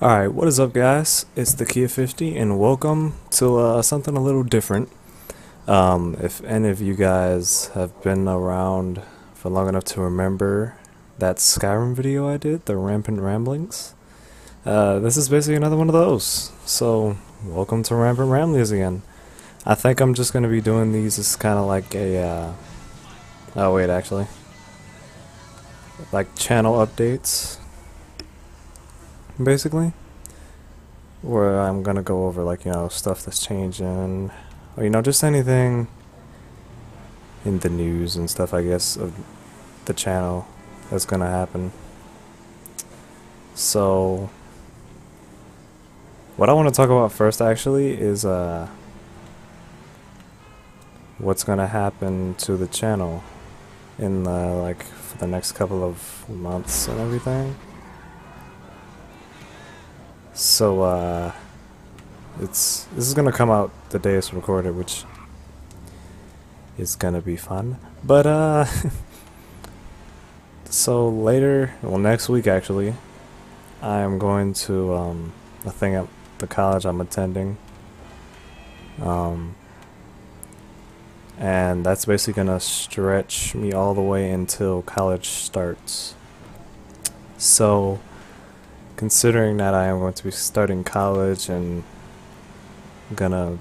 Alright, what is up guys? It's the Kia 50 and welcome to something a little different. If any of you guys have been around for long enough to remember that Skyrim video I did, the Rampant Ramblings, this is basically another one of those. So, welcome to Rampant Ramblings again. I think I'm just going to be doing these as kind of like a, oh wait actually, like channel updates. Basically, where I'm gonna go over like, stuff that's changing, or just anything in the news and stuff, I guess, of the channel that's gonna happen. So what I want to talk about first actually is what's gonna happen to the channel in like for the next couple of months and everything. So, this is gonna come out the day it's recorded, which is gonna be fun. But, so later, well, next week actually, I am going to, a thing at the college I'm attending. And that's basically gonna stretch me all the way until college starts. So, considering that I am going to be starting college and I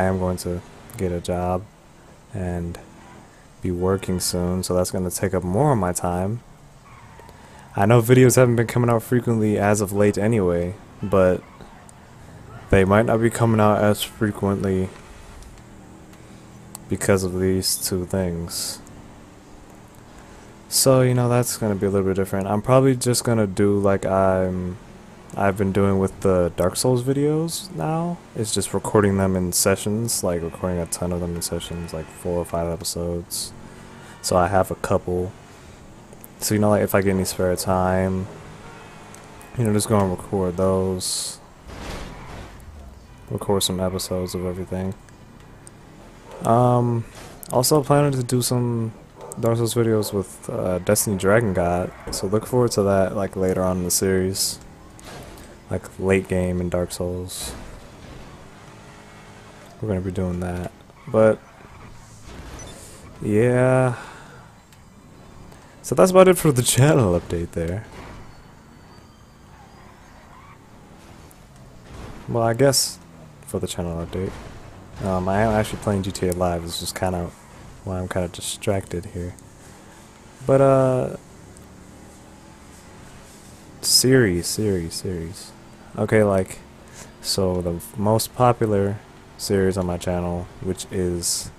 am going to get a job and be working soon, so that's going to take up more of my time. I know videos haven't been coming out frequently as of late anyway, but they might not be coming out as frequently because of these two things. So, that's going to be a little bit different. I'm probably just going to do like I've been doing with the Dark Souls videos now. It's just recording them in sessions, like recording a ton of them in sessions, like 4 or 5 episodes. So I have a couple. So, like if I get any spare time, just go and record those. Record some episodes of everything. Also planning to do some Dark Souls videos with Destiny Dragon God, so look forward to that like later on in the series, like late game in Dark Souls. We're gonna be doing that, but yeah. So that's about it for the channel update there. Well, I guess for the channel update, I am actually playing GTA Live. It's just kind of why I'm kind of distracted here. But series. Okay, like, so the most popular series on my channel, which is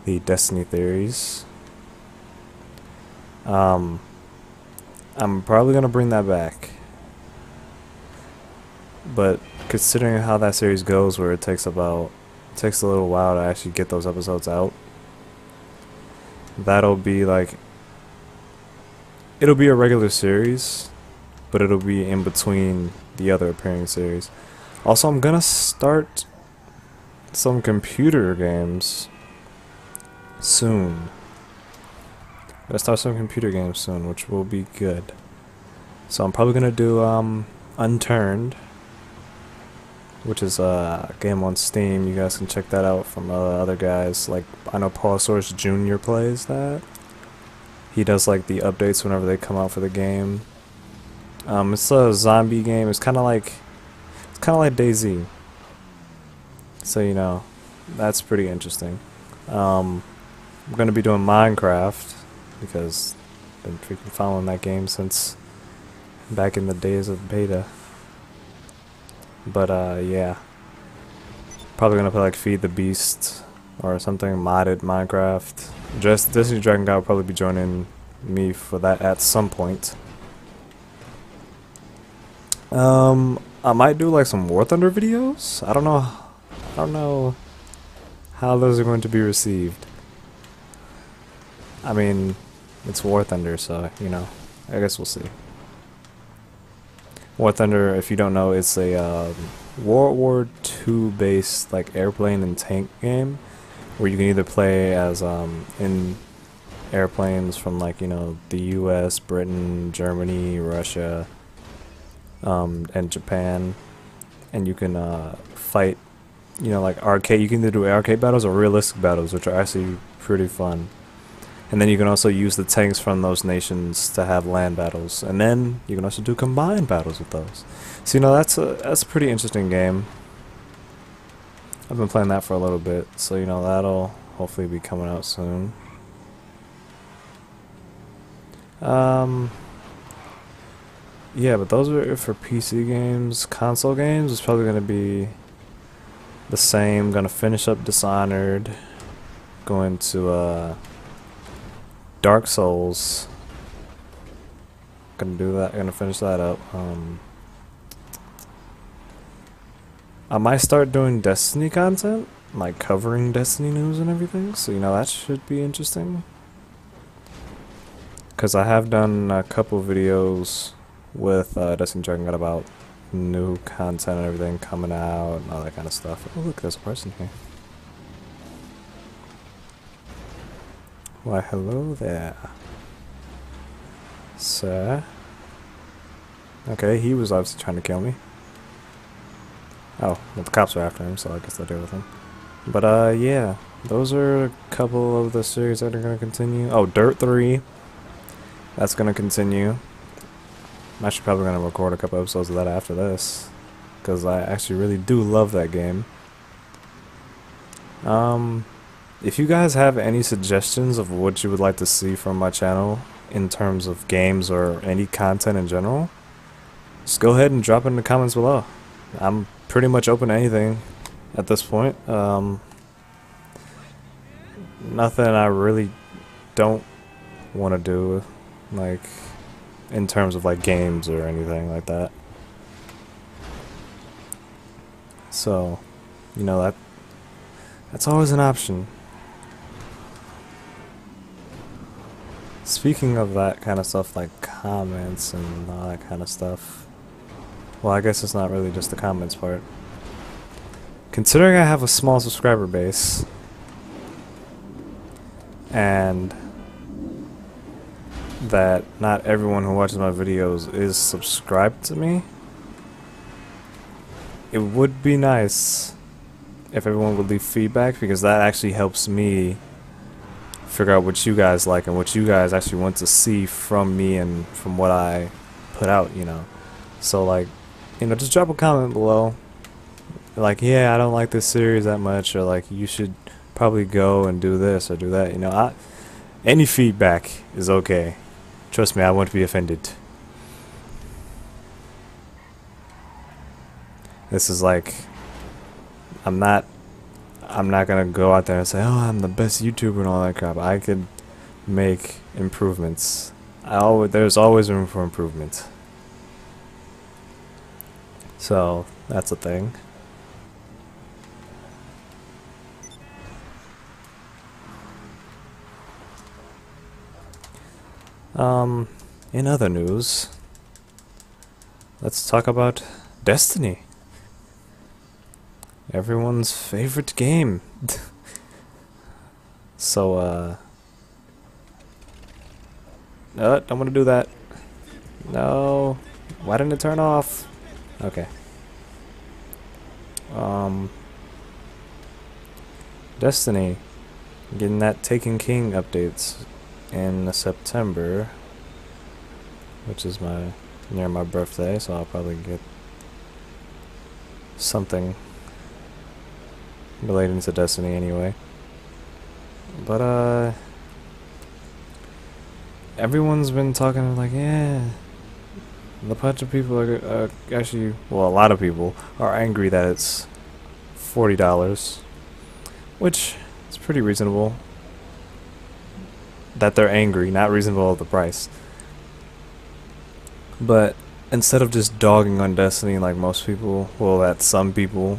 the Destiny theories. I'm probably gonna bring that back. But considering how that series goes, where it takes a little while to actually get those episodes out, that'll be like, it'll be a regular series, but it'll be in between the other appearing series. Also, I'm gonna start some computer games soon. Which will be good. So I'm probably gonna do Unturned, which is a game on Steam. You guys can check that out from other guys. Like, I know Paul Source Jr. plays that. He does like the updates whenever they come out for the game. It's a zombie game. It's kind of like DayZ. So that's pretty interesting. I'm gonna be doing Minecraft because I've been freaking following that game since back in the days of beta. But yeah, probably gonna play like Feed the Beast or something, modded Minecraft. Just Destiny Dragon God will probably be joining me for that at some point. I might do like some War Thunder videos. I don't know how those are going to be received. I mean, it's War Thunder, so I guess we'll see. War Thunder, if you don't know, it's a World War II based like airplane and tank game where you can either play as in airplanes from like the US, Britain, Germany, Russia, and Japan, and you can fight, you know, like arcade. You can either do arcade battles or realistic battles, which are actually pretty fun. And then you can also use the tanks from those nations to have land battles, and then you can also do combined battles with those. So you know, that's a pretty interesting game. I've been playing that for a little bit, so you know, that'll hopefully be coming out soon. Yeah, but those are it for PC games. Console games is probably gonna be the same. Gonna finish up Dishonored. Going to Dark Souls. Gonna do that. Gonna finish that up. I might start doing Destiny content, like covering Destiny news and everything. So you know, that should be interesting. Cause I have done a couple videos with Destiny talking about new content and everything coming out and all that kind of stuff. Oh look, there's a person here. Why, hello there, sir. Okay, he was obviously trying to kill me. Oh, well, the cops are after him, so I guess I'll deal with him. But yeah, those are a couple of the series that are gonna continue. Oh, Dirt 3, that's gonna continue. I'm actually probably gonna record a couple episodes of that after this, because I actually really do love that game. If you guys have any suggestions of what you would like to see from my channel in terms of games or any content in general, just go ahead and drop it in the comments below. I'm pretty much open to anything at this point. Nothing I really don't want to do, like, in terms of like games or anything like that. So, you know, that's always an option. Speaking of that kind of stuff, like comments and all that kind of stuff, well, I guess it's not really just the comments part. Considering I have a small subscriber base, and that not everyone who watches my videos is subscribed to me, it would be nice if everyone would leave feedback, because that actually helps me figure out what you guys like and what you guys actually want to see from me and from what I put out, you know. So like, you know, just drop a comment below, like, yeah, I don't like this series that much, or like, you should probably go and do this or do that, you know. Any feedback is okay. Trust me, I won't be offended. This is like, I'm not gonna go out there and say, oh, I'm the best YouTuber and all that crap. I could make improvements. There's always room for improvement. So that's a thing. In other news, let's talk about Destiny. Everyone's favorite game. So, no, don't want to do that. No. Why didn't it turn off? Okay. Destiny. Getting that Taken King updates in September, which is near my birthday, so I'll probably get something relating to Destiny anyway. But everyone's been talking like, yeah, a bunch of people are actually, well, a lot of people are angry that it's $40, which is pretty reasonable. That they're angry, not reasonable at the price. But instead of just dogging on Destiny like most people, well, that some people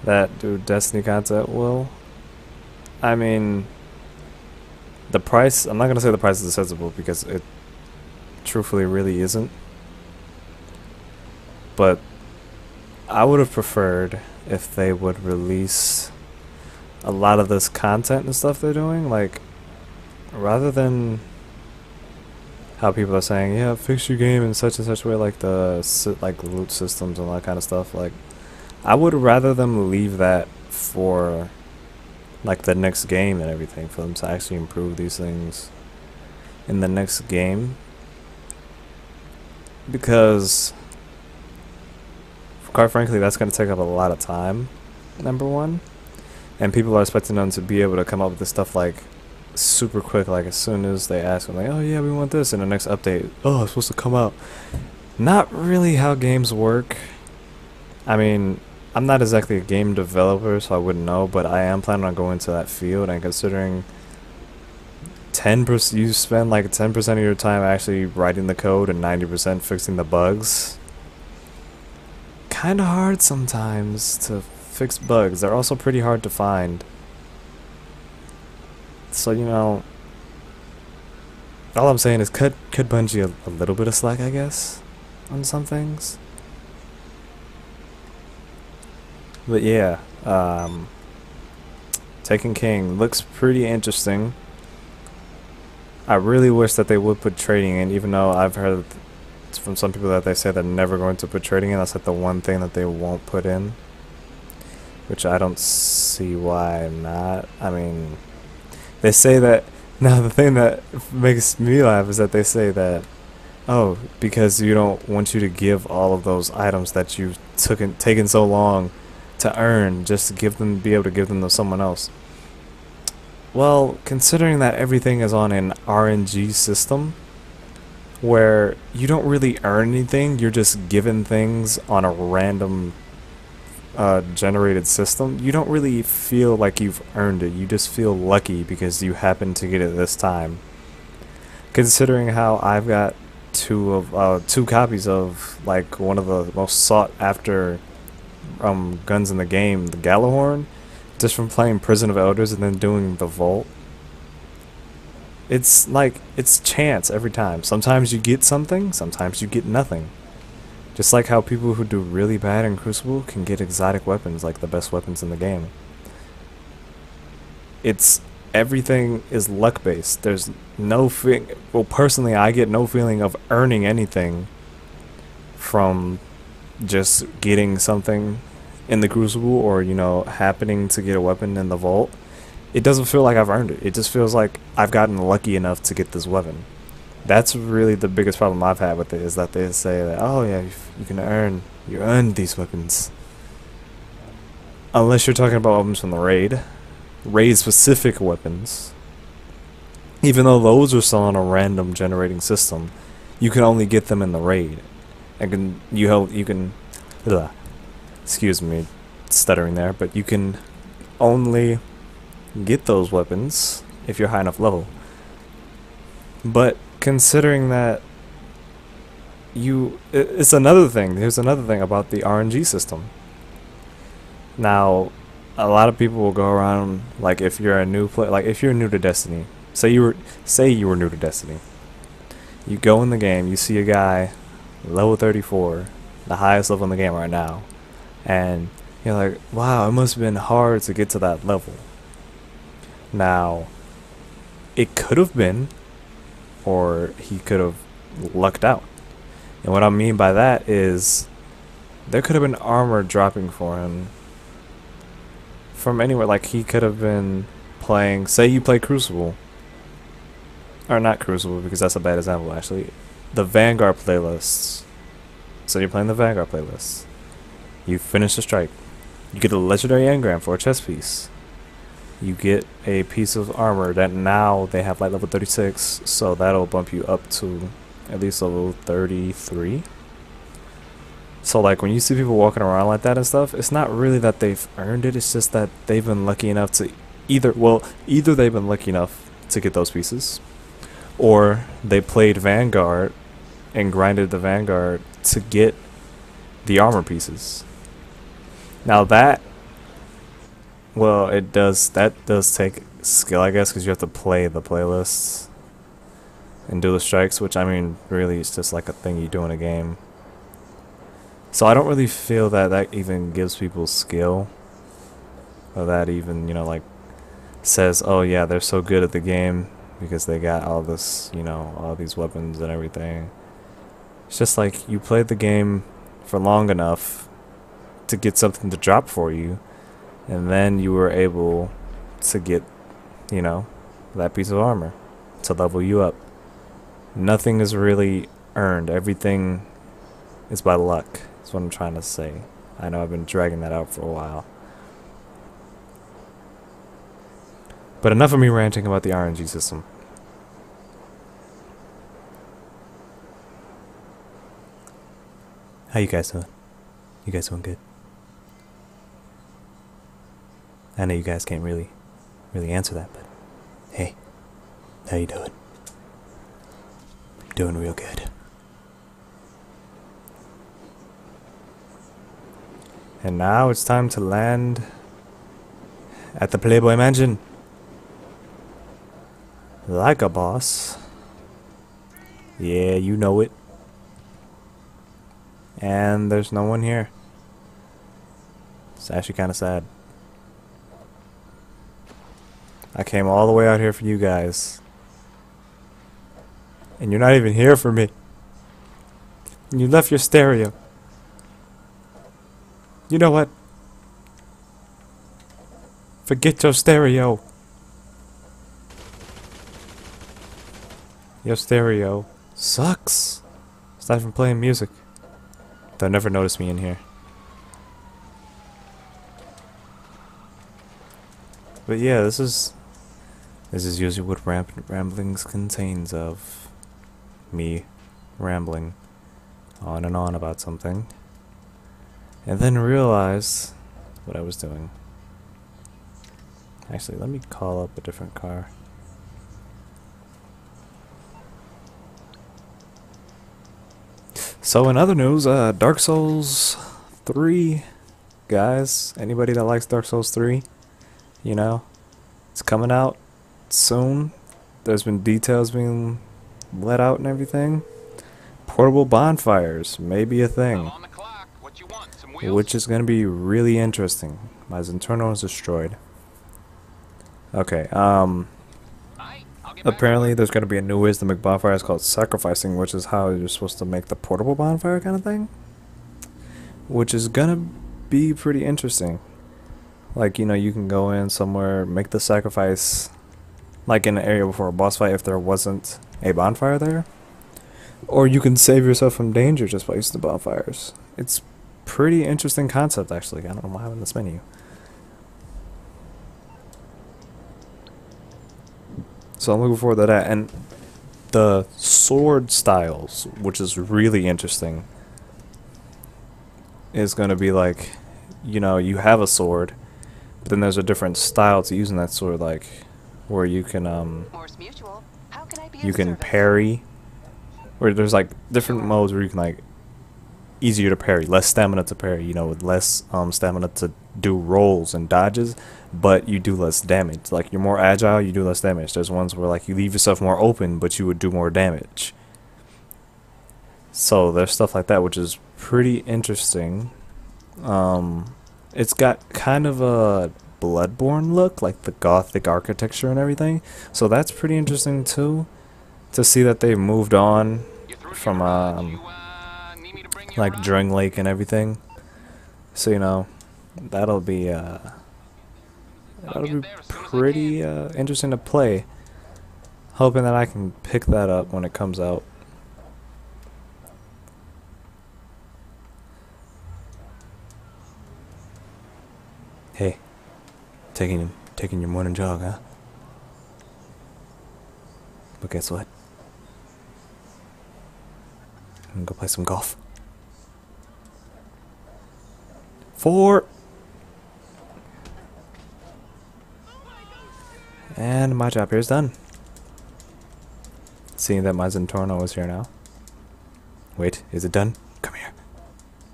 that do Destiny content will, I mean, the price, I'm not going to say the price is sensible, because it truthfully really isn't. But I would have preferred if they would release a lot of this content and stuff they're doing, like, rather than how people are saying, yeah, fix your game in such and such way, like like loot systems and all that kind of stuff. Like, I would rather them leave that for like the next game and everything, for them to actually improve these things in the next game, because quite frankly that's going to take up a lot of time, number one, and people are expecting them to be able to come up with this stuff like super quick, like as soon as they ask them, like, oh yeah, we want this in the next update, oh it's supposed to come out. Not really how games work. I mean, I'm not exactly a game developer, so I wouldn't know, but I am planning on going to that field, and considering 10%, you spend like 10% of your time actually writing the code and 90% fixing the bugs. Kinda hard sometimes to fix bugs. They're also pretty hard to find. So, you know, all I'm saying is cut Bungie a little bit of slack, I guess, on some things. But yeah, Taken King looks pretty interesting. I really wish that they would put trading in, even though I've heard from some people that they say they're never going to put trading in. That's like the one thing that they won't put in, which I don't see why not. I mean, they say that. Now the thing that makes me laugh is that they say that, oh, because you don't want you to give all of those items that you've taken so long to earn, just to be able to give them to someone else. Well, considering that everything is on an RNG system, where you don't really earn anything, you're just given things on a random generated system, you don't really feel like you've earned it. You just feel lucky because you happen to get it this time. Considering how I've got two copies of like one of the most sought after guns in the game, the Gallahorn, just from playing Prison of Elders and then doing the Vault. It's like, it's chance every time. Sometimes you get something, sometimes you get nothing. Just like how people who do really bad in Crucible can get exotic weapons, like the best weapons in the game. Everything is luck based. There's no well, personally I get no feeling of earning anything from just getting something in the Crucible, or, you know, happening to get a weapon in the Vault. It doesn't feel like I've earned it. It just feels like I've gotten lucky enough to get this weapon. That's really the biggest problem I've had with it, is that they say that, oh yeah, you earn these weapons. Unless you're talking about weapons from the raid specific weapons. Even though those are still on a random generating system, you can only get them in the raid. Excuse me, stuttering there, but you can only get those weapons if you're high enough level. But considering that it's another thing. There's another thing about the RNG system. Now, a lot of people will go around, like, if you're a new player, like if you're new to Destiny, say you were new to Destiny. You go in the game, you see a guy level 34, the highest level in the game right now, and you're like, wow, it must have been hard to get to that level. Now, it could have been, or he could have lucked out. And what I mean by that is, there could have been armor dropping for him from anywhere. Like, he could have been playing, say you play Crucible, or not Crucible because that's a bad example actually, the Vanguard playlists. So you're playing the Vanguard playlists, you finish the strike, you get a legendary engram for a chest piece, you get a piece of armor that now they have like level 36, so that'll bump you up to at least level 33. So like when you see people walking around like that and stuff, it's not really that they've earned it, it's just that they've been lucky enough to either they've been lucky enough to get those pieces, or they played Vanguard and grinded the Vanguard to get the armor pieces. Now that does take skill, I guess, because you have to play the playlists and do the strikes, which, I mean, really it's just like a thing you do in a game. So I don't really feel that that even gives people skill, or that even, you know, like says, oh yeah, they're so good at the game because they got all this, you know, all these weapons and everything. It's just like you played the game for long enough to get something to drop for you, and then you were able to get, you know, that piece of armor to level you up. Nothing is really earned. Everything is by luck. That's what I'm trying to say. I know I've been dragging that out for a while. But enough of me ranting about the RNG system. How you guys doing? You guys doing good? I know you guys can't really answer that, but hey, how you doing? Doing real good. And now it's time to land at the Playboy Mansion. Like a boss. Yeah, you know it. And there's no one here. It's actually kind of sad. I came all the way out here for you guys. And you're not even here for me. And you left your stereo. You know what? Forget your stereo. Your stereo sucks. Aside from playing music. They'll never notice me in here. But yeah, this is usually what Rampant Ramblings contains of. Me rambling on and on about something. And then realize what I was doing. Actually, let me call up a different car. So in other news, Dark Souls 3, guys, anybody that likes Dark Souls 3, you know, it's coming out soon. There's been details being let out and everything. Portable bonfires may be a thing, which is going to be really interesting. My Zentorno is destroyed. Okay, apparently there's going to be a new way to make bonfires called sacrificing, which is how you're supposed to make the portable bonfire kind of thing. Which is going to be pretty interesting. Like, you know, you can go in somewhere, make the sacrifice, like in an area before a boss fight if there wasn't a bonfire there. Or you can save yourself from danger just by using the bonfires. It's pretty interesting concept, actually. I don't know why I'm in this menu. So I'm looking forward to that. And the sword styles, which is really interesting, is going to be like, you know, you have a sword, but then there's a different style to using that sword, like where you can parry, where there's like different modes where you can like easier to parry, less stamina to parry, you know, with less stamina to do rolls and dodges, but you do less damage. Like, you're more agile, you do less damage. There's ones where like you leave yourself more open, but you would do more damage. So there's stuff like that, which is pretty interesting. It's got kind of a Bloodborne look, like the gothic architecture and everything. So that's pretty interesting too, to see that they've moved on from like Drang Lake and everything. So, you know, that'll be pretty interesting to play. Hoping that I can pick that up when it comes out. Hey, taking your morning jog, huh? But guess what? I'm gonna go play some golf. 4. And my job here is done. Seeing that my Zentorno is here now. Wait, is it done? Come here.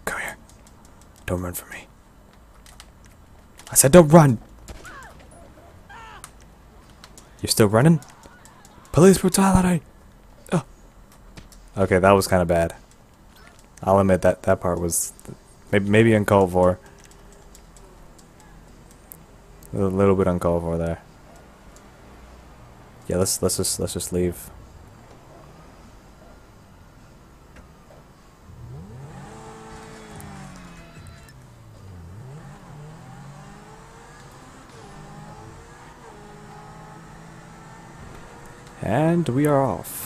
Come here. Don't run from me. I said don't run! You're still running? Police brutality! Oh. Okay, that was kind of bad. I'll admit that part was maybe uncalled for. A little bit uncalled for there. Yeah, let's just leave. And we are off.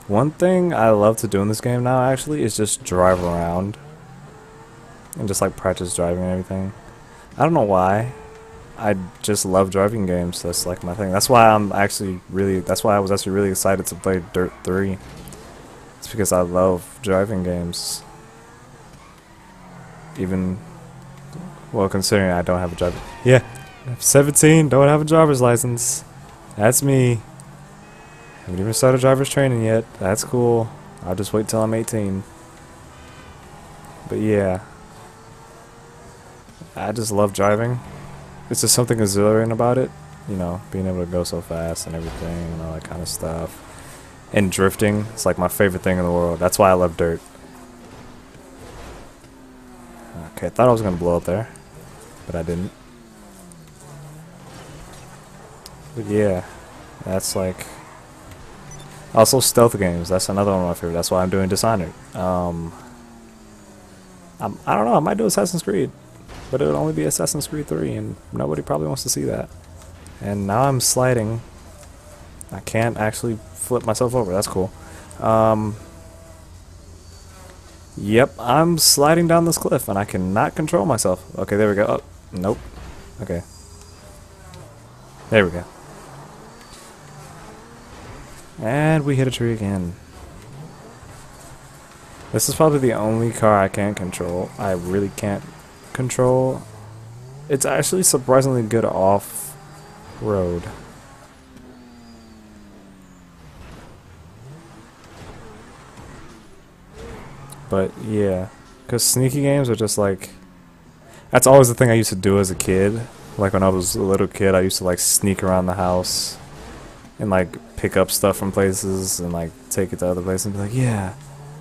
One thing I love to do in this game now actually is just drive around and just like practice driving and everything. I don't know why. I just love driving games. That's like my thing. That's why I was actually really excited to play Dirt 3. It's because I love driving games. Even, well, considering I don't have a driver. Yeah, I'm 17, don't have a driver's license. That's me. Haven't even started driver's training yet. That's cool. I'll just wait till I'm 18. But yeah, I just love driving. It's just something exhilarating about it. You know, being able to go so fast and everything and all that kind of stuff. And drifting, it's like my favorite thing in the world. That's why I love Dirt. Okay, I thought I was gonna blow up there, but I didn't. But yeah, that's like... Also stealth games, that's another one of my favorite. That's why I'm doing Dishonored. I don't know, I might do Assassin's Creed. But it would only be Assassin's Creed 3, and nobody probably wants to see that. And now I'm sliding. I can't actually flip myself over, that's cool. Yep, I'm sliding down this cliff, and I cannot control myself. Okay, there we go. Oh, nope. Okay. There we go. And we hit a tree again. This is probably the only car I can't control. I really can't control. It's actually surprisingly good off-road. But yeah, because sneaky games are just like... That's always the thing I used to do as a kid. Like when I was a little kid, I used to like sneak around the house and like pick up stuff from places and like take it to other places and be like, yeah,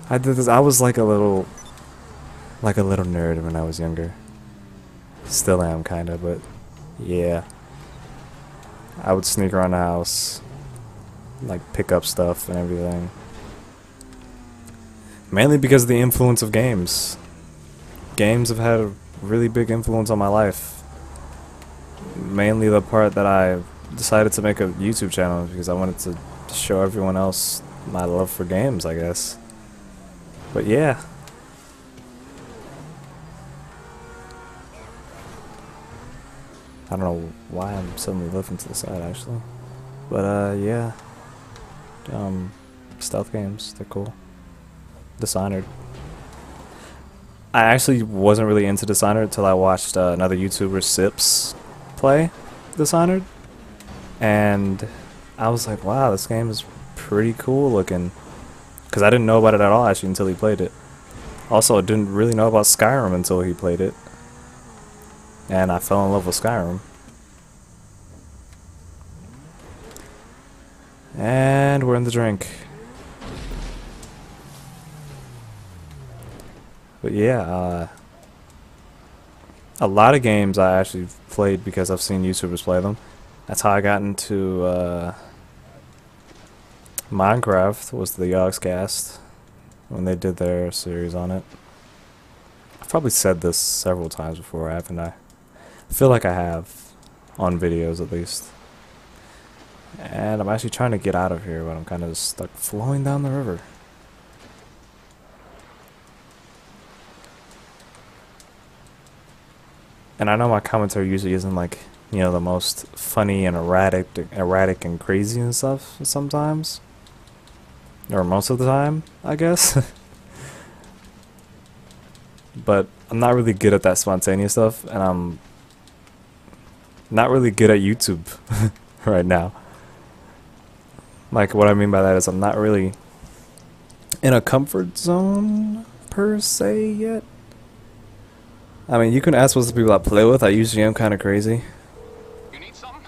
I did this. I was like a little nerd when I was younger. Still am kinda, but yeah. I would sneak around the house, like pick up stuff and everything. Mainly because of the influence of games. Games have had a really big influence on my life. Mainly the part that I decided to make a YouTube channel because I wanted to show everyone else my love for games, I guess. But yeah. I don't know why I'm suddenly looking to the side actually. But yeah. Stealth games, they're cool. Dishonored. I actually wasn't really into Dishonored until I watched another YouTuber, Sips, play Dishonored. And I was like, wow, this game is pretty cool looking. Because I didn't know about it at all actually until he played it. Also, I didn't really know about Skyrim until he played it. And I fell in love with Skyrim. And we're in the drink. But yeah, a lot of games I actually played because I've seen YouTubers play them. That's how I got into Minecraft, was the Yogscast, when they did their series on it. I've probably said this several times before, haven't I? I feel like I have, on videos at least. And I'm actually trying to get out of here, but I'm kind of stuck flowing down the river. And I know my commentary usually isn't like, you know, the most funny and erratic and crazy and stuff sometimes. Or most of the time, I guess. But I'm not really good at that spontaneous stuff, and I'm not really good at YouTube right now. Like, what I mean by that is I'm not really in a comfort zone, per se, yet. I mean, you can ask most of the people I play with. I usually am kind of crazy.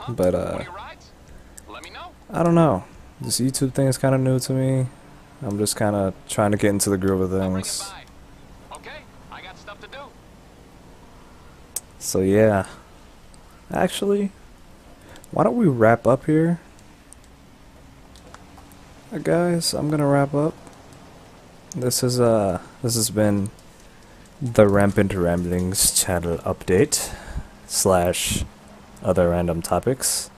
But, I don't know. This YouTube thing is kind of new to me. I'm just kind of trying to get into the groove of things. So, yeah. Actually, why don't we wrap up here? Guys, I'm gonna wrap up. This has been the Rampant Ramblings channel update slash other random topics.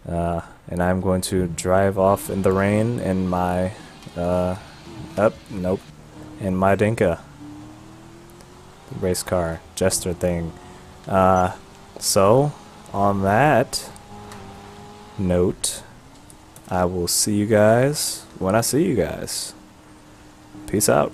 And I'm going to drive off in the rain in my nope, in my Dinka race car jester thing. So on that note, I will see you guys when I see you guys. Peace out.